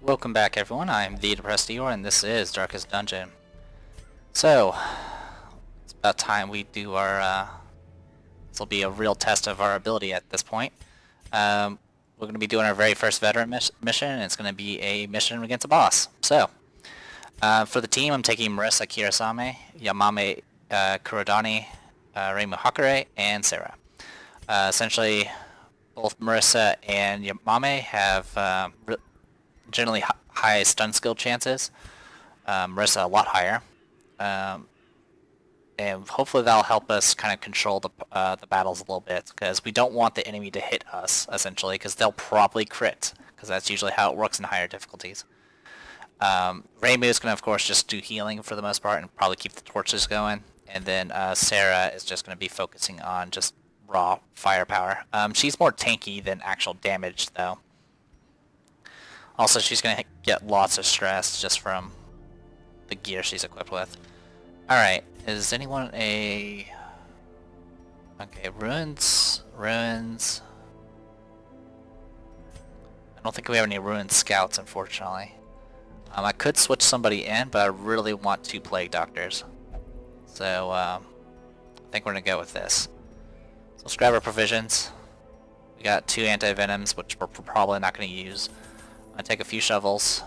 Welcome back everyone, I'm the Depressed Eeyore and this is Darkest Dungeon. So, it's about time we do our, this will be a real test of our ability at this point. We're going to be doing our very first veteran mission, and it's going to be a mission against a boss. So, for the team I'm taking Marisa Kirasame, Yamame Kurodani, Reimu Hakare, and Sarah. Essentially, both Marisa and Yamame have generally high stun skill chances. Marisa a lot higher, and hopefully that'll help us kind of control the battles a little bit, because we don't want the enemy to hit us essentially, because they'll probably crit, because that's usually how it works in higher difficulties. Reimu is going to of course just do healing for the most part and probably keep the torches going, and then Sarah is just going to be focusing on just raw firepower. She's more tanky than actual damage though. Also, she's going to get lots of stress just from the gear she's equipped with. Alright, is anyone a... Okay, ruins. I don't think we have any ruined scouts, unfortunately. I could switch somebody in, but I really want 2 plague doctors. So, I think we're going to go with this. So let's grab our provisions. We got 2 anti-venoms, which we're probably not going to use. I'm gonna take a few shovels.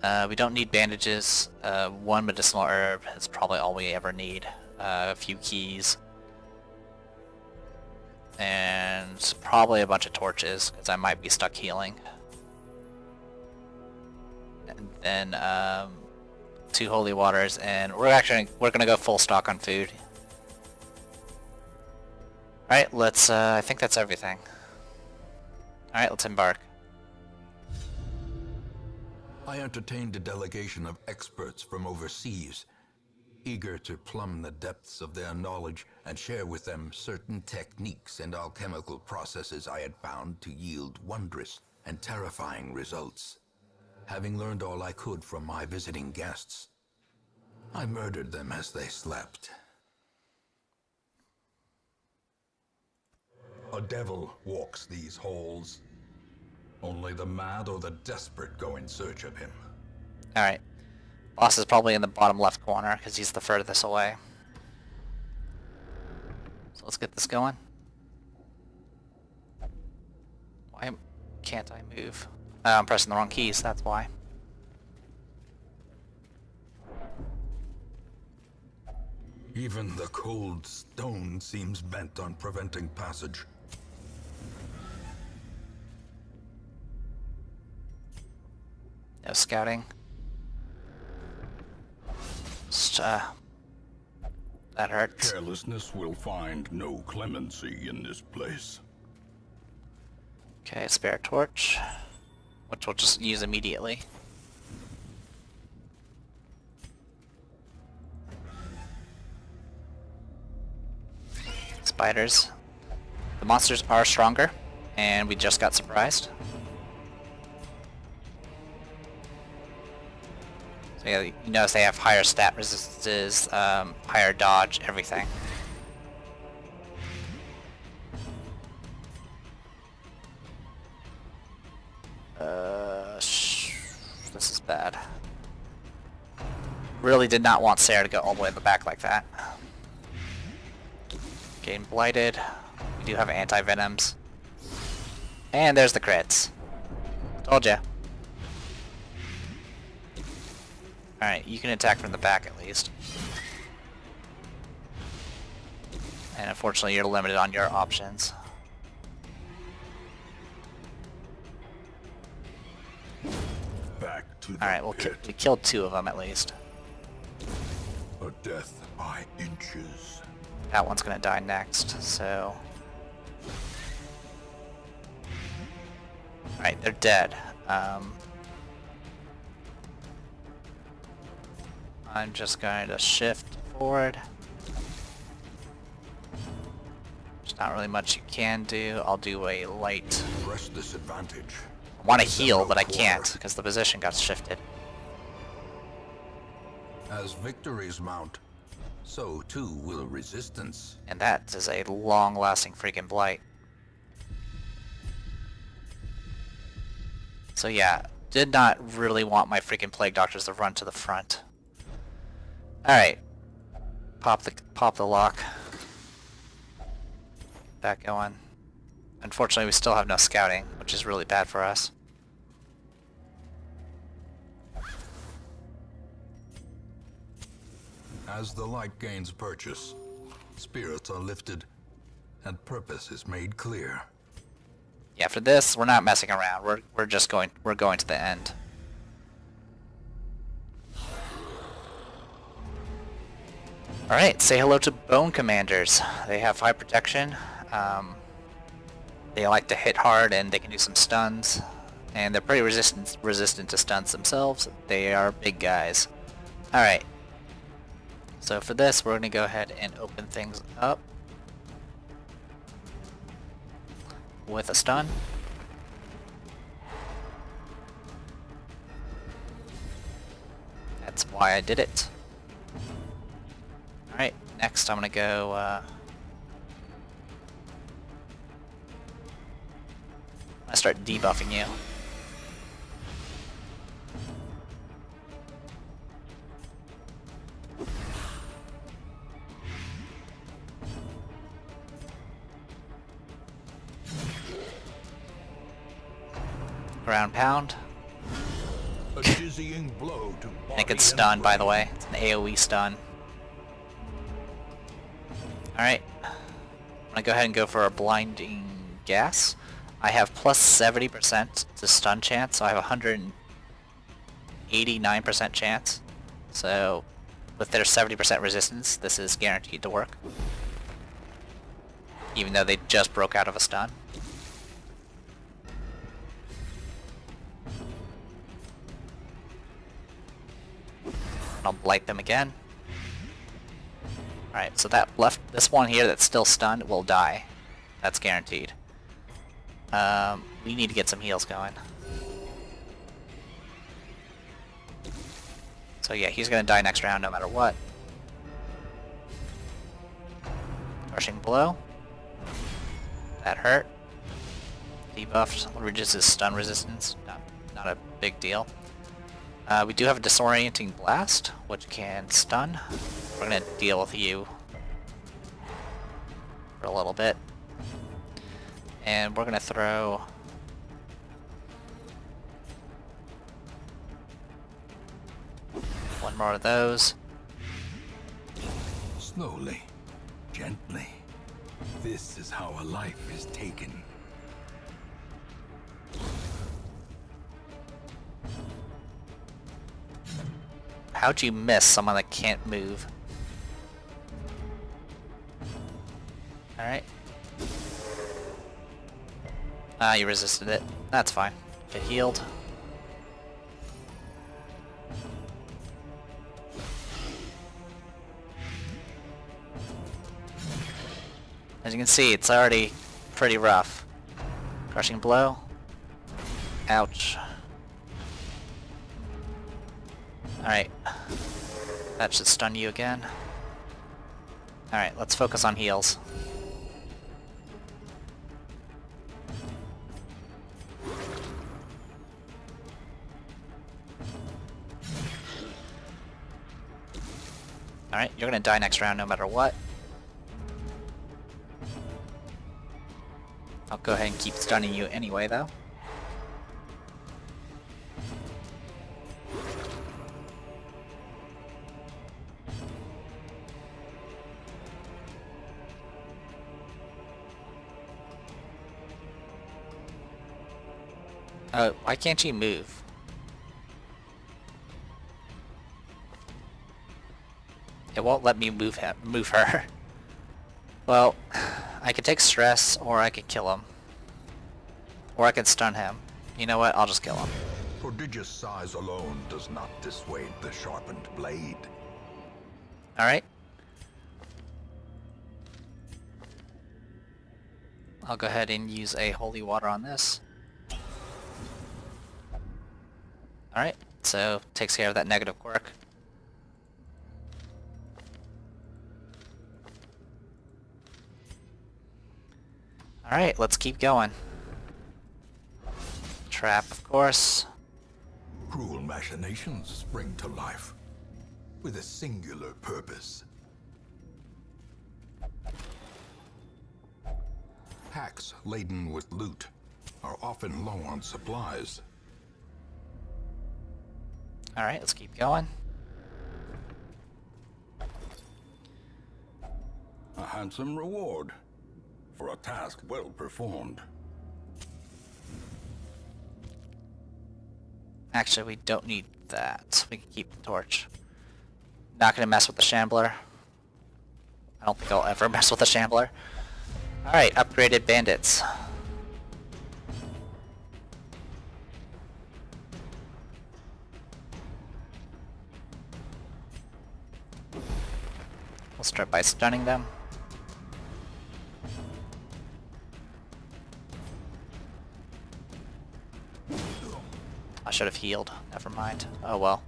We don't need bandages. 1 medicinal herb is probably all we ever need. A few keys. And probably a bunch of torches, because I might be stuck healing. And then 2 holy waters, and we're gonna go full stock on food. Alright, let's I think that's everything. Alright, let's embark. I entertained a delegation of experts from overseas, eager to plumb the depths of their knowledge and share with them certain techniques and alchemical processes I had found to yield wondrous and terrifying results. Having learned all I could from my visiting guests, I murdered them as they slept. A devil walks these halls. Only the mad or the desperate go in search of him. Alright. Boss is probably in the bottom left corner, because he's the furthest away. So let's get this going. Why can't I move? I'm pressing the wrong keys, that's why. Even the cold stone seems bent on preventing passage. No scouting. Just, that hurts. Carelessness will find no clemency in this place. Okay, spare torch, which we'll just use immediately. Spiders. The monsters are stronger, and we just got surprised. So yeah, you notice they have higher stat resistances, higher dodge, everything. This is bad. Really did not want Sarah to go all the way in the back like that. Getting blighted. We do have anti-venoms. And there's the crits. Told ya. Alright, you can attack from the back at least. And unfortunately you're limited on your options. Back to the Alright, we killed 2 of them at least. A death by inches. That one's gonna die next, so... Alright, they're dead. I'm just going to shift forward. There's not really much you can do. I'll do a light... Press this advantage. I want to heal, but I can't, because the position got shifted. As victories mount, so too will resistance. And that is a long-lasting freaking blight. So yeah, did not really want my freaking Plague Doctors to run to the front. Alright. Pop the lock. That going. Unfortunately, we still have no scouting, which is really bad for us. As the light gains purchase, spirits are lifted, and purpose is made clear. Yeah, for this, we're not messing around. We're just going to the end. Alright, say hello to Bone Commanders. They have high protection. They like to hit hard and they can do some stuns. And they're pretty resistant to stuns themselves. They are big guys. Alright. So for this, we're going to go ahead and open things up with a stun. That's why I did it. Alright, next I'm going to go... I start debuffing you. Ground pound. A dizzying blow to And it gets body stunned, and by the brain. way. It's an AoE stun. Alright. I'm gonna go ahead and go for a blinding gas. I have plus 70% to stun chance, so I have 189% chance. So, with their 70% resistance, this is guaranteed to work. Even though they just broke out of a stun. I'll blight them again. Alright, so this one here that's still stunned will die. That's guaranteed. We need to get some heals going. So yeah, he's gonna die next round no matter what. Crushing blow. That hurt. Debuffed, reduces stun resistance. Not a big deal. We do have a disorienting blast, which can stun. We're gonna deal with you for a little bit. And we're gonna throw... one more of those. Slowly, gently. This is how a life is taken. How'd you miss someone that can't move? Alright. Ah, you resisted it. That's fine. Get healed. As you can see, it's already pretty rough. Crushing blow. Ouch. Alright. That should stun you again. Alright, let's focus on heals. Alright, you're gonna die next round no matter what. I'll go ahead and keep stunning you anyway, though. Why can't she move? It won't let me move her. Well, I could take stress, or I could kill him. Or I could stun him. You know what? I'll just kill him. Prodigious size alone does not dissuade the sharpened blade. Alright. I'll go ahead and use a holy water on this. Alright, so takes care of that negative quirk. Alright, let's keep going. trap, of course. Cruel machinations spring to life with a singular purpose. Packs laden with loot are often low on supplies. Alright, let's keep going. A handsome reward for a task well performed. Actually, we don't need that. We can keep the torch. Not gonna mess with the Shambler. I don't think I'll ever mess with the Shambler. Alright, upgraded bandits. We'll start by stunning them. I should have healed. Never mind. Oh well.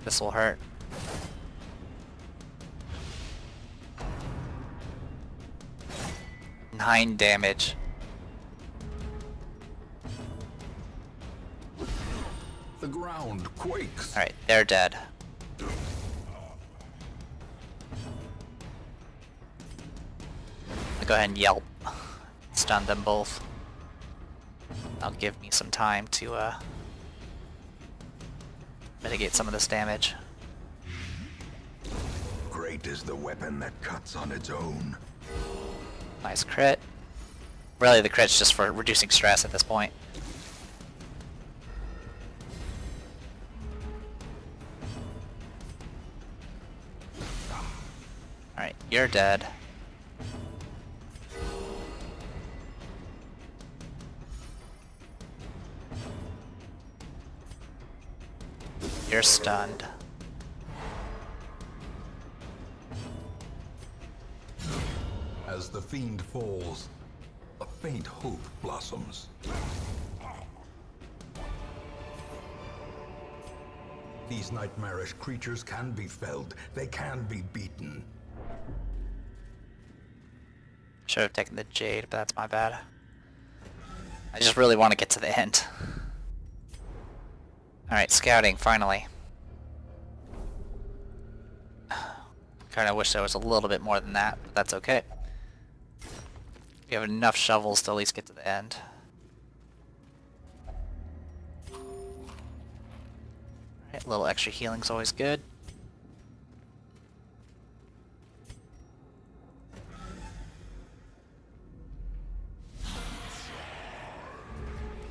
This will hurt. Nine damage. The ground quakes. Alright, they're dead. I'll go ahead and yelp. Stun them both. That'll give me some time to mitigate some of this damage. Great is the weapon that cuts on its own. Nice crit. Really, the crit's just for reducing stress at this point. Alright, you're dead. You're stunned. As the fiend falls, a faint hope blossoms. These nightmarish creatures can be felled. They can be beaten. Should have taken the Jade, but that's my bad. I just really want to get to the end. Alright, scouting, finally. Kinda wish there was a little bit more than that, but that's okay. We have enough shovels to at least get to the end. Alright, a little extra healing's always good.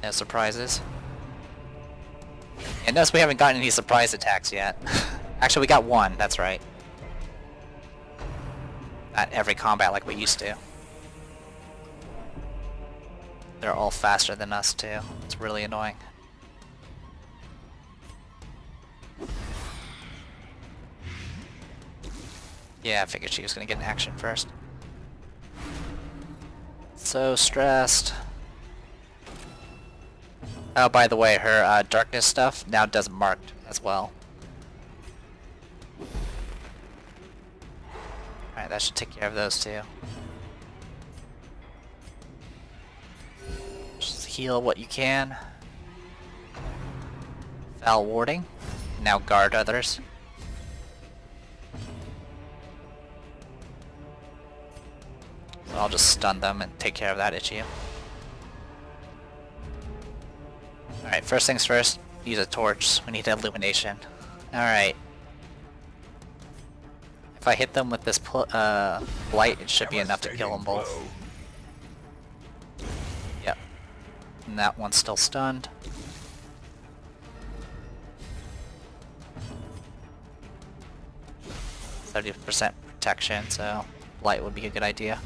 No surprises. And notice we haven't gotten any surprise attacks yet. Actually, we got one, that's right. Not every combat like we used to. They're all faster than us too. It's really annoying. Yeah, I figured she was gonna get an action first. So stressed. Oh, by the way, her darkness stuff now does marked as well. Alright, that should take care of those two. Just heal what you can. Foul warding. Now guard others. So I'll just stun them and take care of that issue. Alright, first things first, use a torch. We need illumination. Alright. If I hit them with this blight, it should be enough to kill them both. Yep. And that one's still stunned. %30 protection, so blight would be a good idea.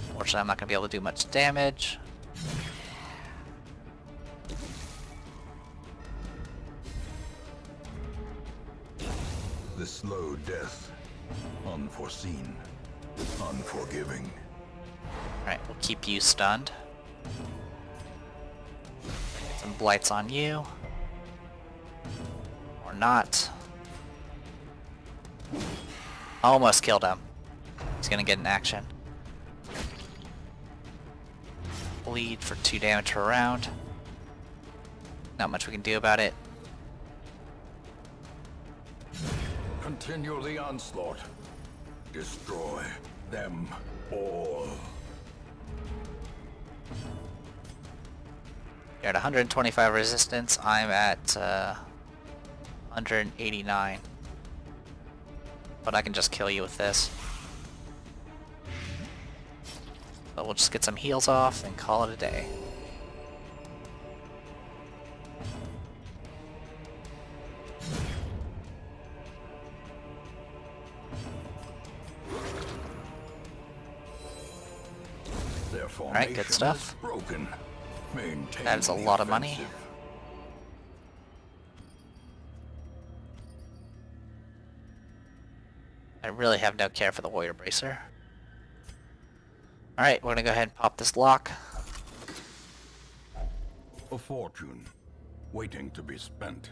Unfortunately, I'm not going to be able to do much damage. The slow death, unforeseen. Unforgiving. Alright, we'll keep you stunned. Get some blights on you. Or not. Almost killed him. He's gonna get an action. Bleed for 2 damage per round. Not much we can do about it. Continue the onslaught. Destroy them all. You're at 125 resistance. I'm at 189. But I can just kill you with this. But we'll just get some heals off and call it a day. Alright, good stuff. Broken. Maintain That is a the lot of money. offensive. I really have no care for the Warrior Bracer. Alright, we're gonna go ahead and pop this lock. A fortune, waiting to be spent.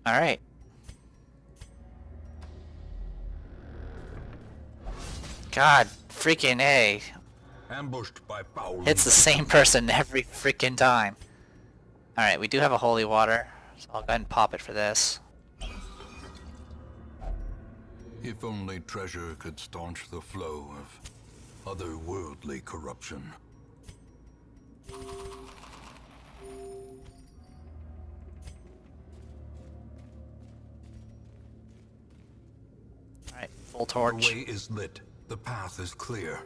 Alright. God, freaking A. Ambushed by foul. It's the same person every freaking time. Alright, we do have a holy water, so I'll go ahead and pop it for this. If only treasure could staunch the flow of otherworldly corruption. Alright, full The torch. way is lit. The path is clear.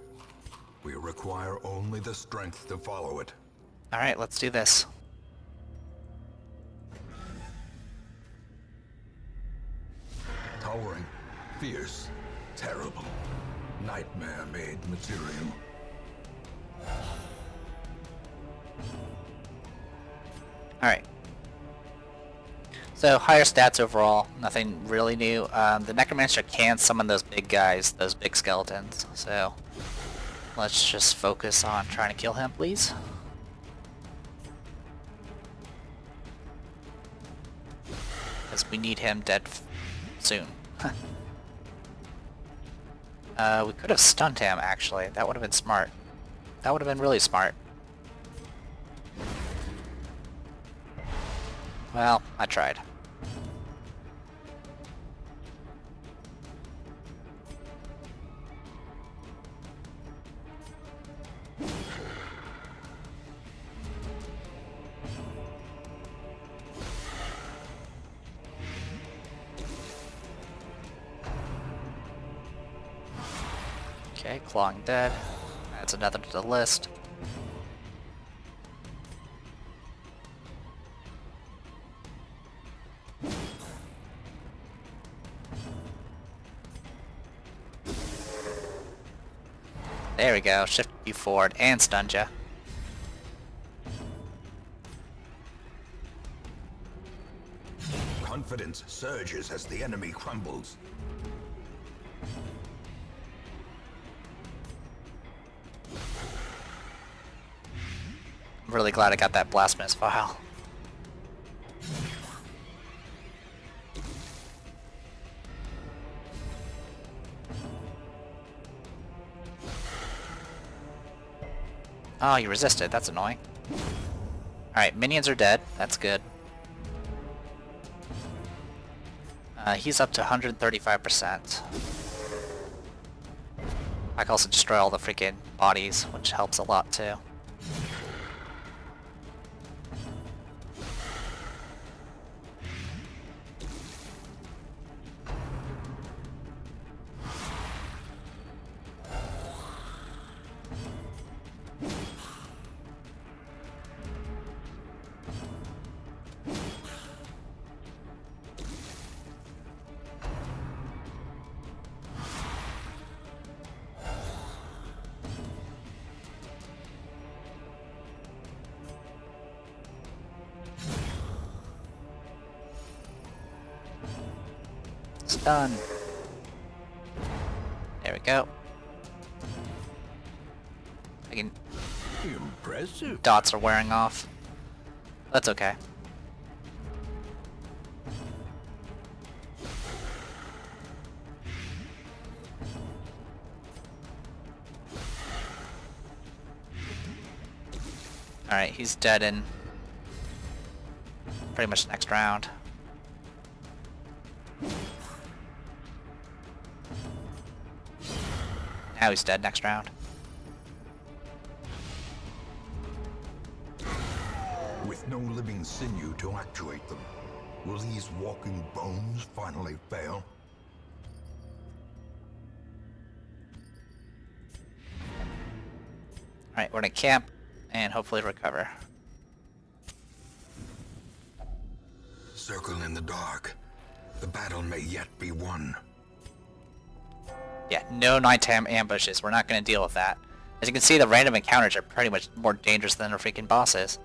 We require only the strength to follow it. Alright, let's do this. Towering, fierce, terrible. Nightmare-made material. Alright. So, higher stats overall, nothing really new. The Necromancer can summon those big guys, those big skeletons, so let's just focus on trying to kill him, please. Because we need him dead soon. We could have stunned him, actually. That would have been smart. That would have been really smart. Well, I tried. Okay, Clawing dead. That's another to the list. There we go, shift you forward and stunned ya. Confidence surges as the enemy crumbles. I'm really glad I got that Blasphemous Vial. Oh, you resisted. That's annoying. Alright, minions are dead. That's good. He's up to 135%. I can also destroy all the freaking bodies, which helps a lot too. Almost done. There we go. I can... Impressive. Dots are wearing off. That's okay. Alright, he's dead in pretty much next round. Now he's dead next round. With no living sinew to actuate them, will these walking bones finally fail? Alright, we're gonna camp and hopefully recover. Circle in the dark. The battle may yet be won. Yeah, no nighttime ambushes. We're not gonna deal with that. As you can see, the random encounters are pretty much more dangerous than the freaking bosses.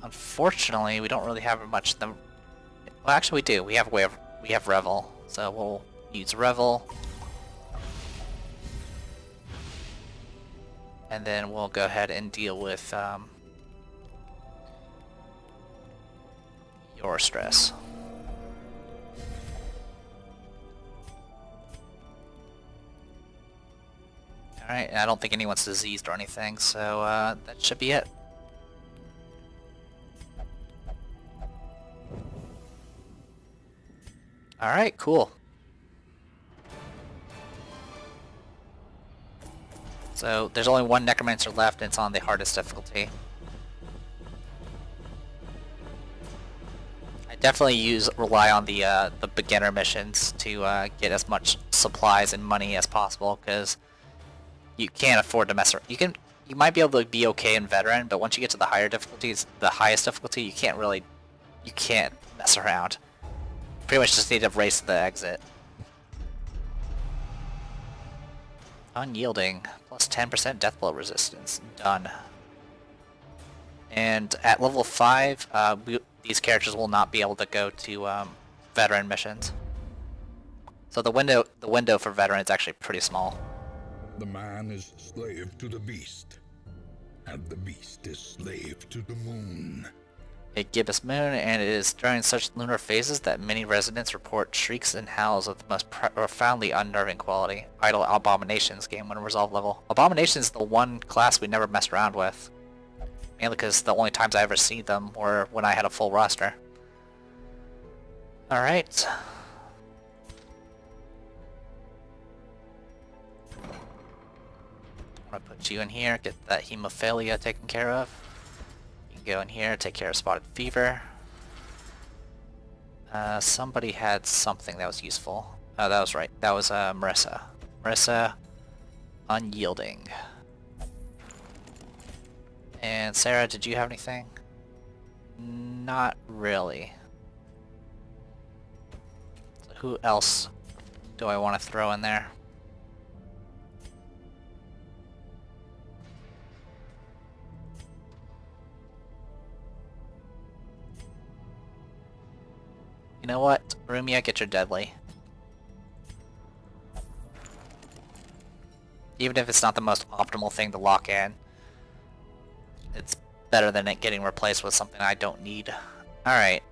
Unfortunately, we don't really have much. Well, actually, we do. We have Revel, so we'll use Revel, and then we'll go ahead and deal with your stress. Alright, I don't think anyone's diseased or anything, so that should be it. Alright, cool. So there's only one Necromancer left, and it's on the hardest difficulty. I definitely rely on the beginner missions to get as much supplies and money as possible, because you can't afford to mess around. You might be able to be okay in veteran, but once you get to the higher difficulties, the highest difficulty, you can't mess around. Pretty much just need to race to the exit. Unyielding, plus 10% death blow resistance. Done. And at level 5, these characters will not be able to go to veteran missions. So the window for veteran is actually pretty small. The man is slave to the beast, and the beast is slave to the moon. A gibbous moon, and it is during such lunar phases that many residents report shrieks and howls of the most profoundly unnerving quality. Idle Abominations game when resolve level. Abominations is the one class we never messed around with. Mainly because the only times I ever seen them were when I had a full roster. Alright. I'm gonna put you in here, get that hemophilia taken care of. Go in here, take care of spotted fever. Somebody had something that was useful. Oh, that was right. That was Marissa. Marissa, unyielding. And Sarah, did you have anything? Not really. So who else do I want to throw in there? You know what? Rumia, get your deadly. Even if it's not the most optimal thing to lock in, it's better than it getting replaced with something I don't need. Alright.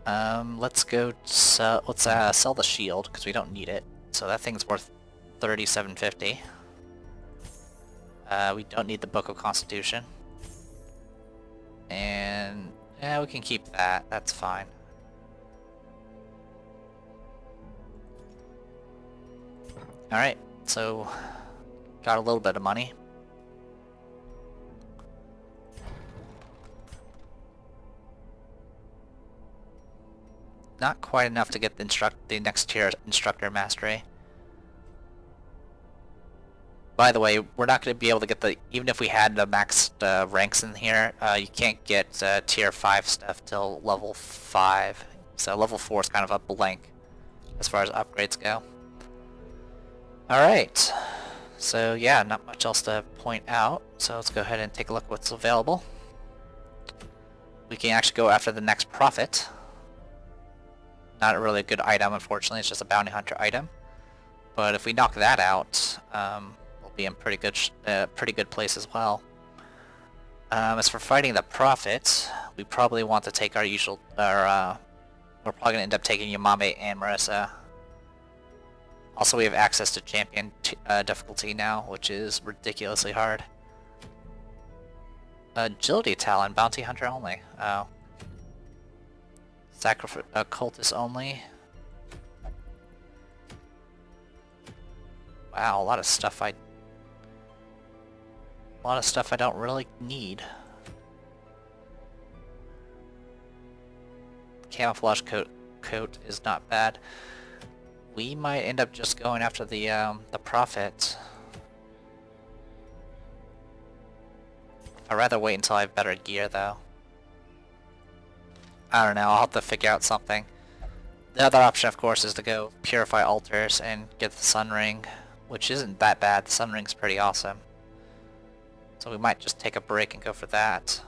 Let's go sell the shield, because we don't need it. So that thing's worth $37.50. We don't need the Book of Constitution. And yeah, we can keep that. That's fine. Alright, so got a little bit of money. Not quite enough to get the next tier instructor mastery. By the way, we're not going to be able to get even if we had the maxed ranks in here, you can't get tier 5 stuff till level 5. So level 4 is kind of a blank as far as upgrades go. Alright, so yeah, not much else to point out, so let's go ahead and take a look at what's available. We can actually go after the next prophet. Not really a good item, unfortunately. It's just a bounty hunter item. But if we knock that out, we'll be in pretty good place as well. As for fighting the Prophet, we probably want to take our usual, we're probably gonna end up taking Yamame and Marissa. Also, we have access to champion difficulty now, which is ridiculously hard. Agility Talon, bounty hunter only. Oh. Sacrifice cultist only. Wow, a lot of stuff I don't really need. Camouflage coat is not bad. We might end up just going after the Prophet. I'd rather wait until I have better gear though. I don't know, I'll have to figure out something. The other option of course is to go purify altars and get the Sun Ring, which isn't that bad. The Sun Ring's pretty awesome. So we might just take a break and go for that.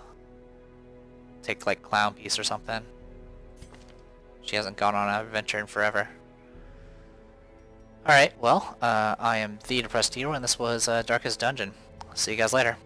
Take like Clown Piece or something. She hasn't gone on an adventure in forever. Alright, well, I am The Depressed Hero, and this was Darkest Dungeon. See you guys later.